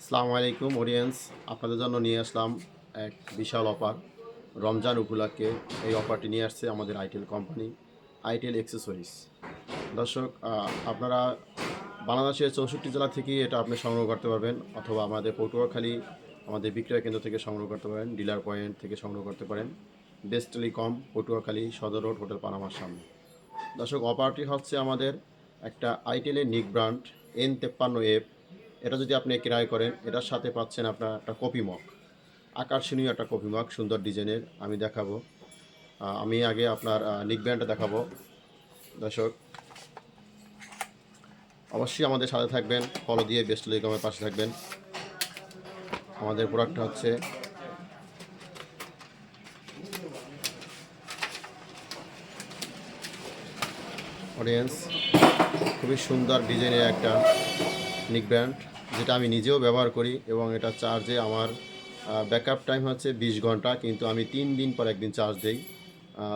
আসসালামু আলাইকুম অডিয়েন্স, আপনাদের জন্য নিয়ে আসলাম এক বিশাল অফার। রমজান উপলক্ষে এই অফারটি নিয়ে আসছে আমাদের আইটেল কোম্পানি, আইটেল অ্যাক্সেসরিজ। দর্শক, আপনারা বাংলাদেশের 64 জেলা থেকেই এটা আপনি সংগ্রহ করতে পারবেন, অথবা আমাদের পটুয়াখালী আমাদের বিক্রয় কেন্দ্র থেকে সংগ্রহ করতে পারেন, ডিলার পয়েন্ট থেকে সংগ্রহ করতে পারেন। বেস্ট টেলিকম, পটুয়াখালী সদর রোড, হোটেল পানামার সামনে। দর্শক, অফারটি হচ্ছে আমাদের একটা আইটেলের নিক ব্র্যান্ড N53F। এটা যদি আপনি ক্রয় করেন, এটার সাথে পাচ্ছেন আপনার একটা কপি মগ, আকর্ষণীয় একটা কপি মগ, সুন্দর ডিজাইনের। আমি দেখাবো। আমি আগে আপনার নিক ব্র্যান্ডটা দেখাবো। দর্শক, অবশ্যই আমাদের সাথে থাকবেন, ফলো দিয়ে বেস্ট টেলিকমের পাশে থাকবেন। আমাদের প্রোডাক্টটা হচ্ছে অডিয়েন্স, খুবই সুন্দর ডিজাইনের একটা নিক ব্র্যান্ড, যেটা আমি নিজেও ব্যবহার করি, এবং এটা চার্জে আমার ব্যাকআপ টাইম হচ্ছে 20 ঘন্টা, কিন্তু আমি 3 দিন পর একদিন চার্জ দিই।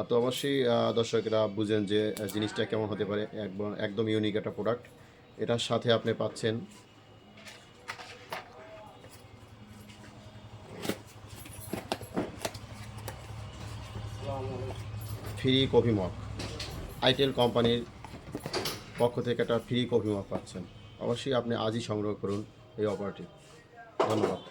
তো অবশ্যই দর্শকেরা বুঝেন যে জিনিসটা কেমন হতে পারে। একদম ইউনিক একটা প্রোডাক্ট। এটার সাথে আপনি পাচ্ছেন ফ্রি কফি মগ। আইটেল কোম্পানির পক্ষ থেকে একটা ফ্রি কফি মগ পাচ্ছেন। অবশ্যই আপনি আজই সংগ্রহ করুন এই অফারটি। ধন্যবাদ।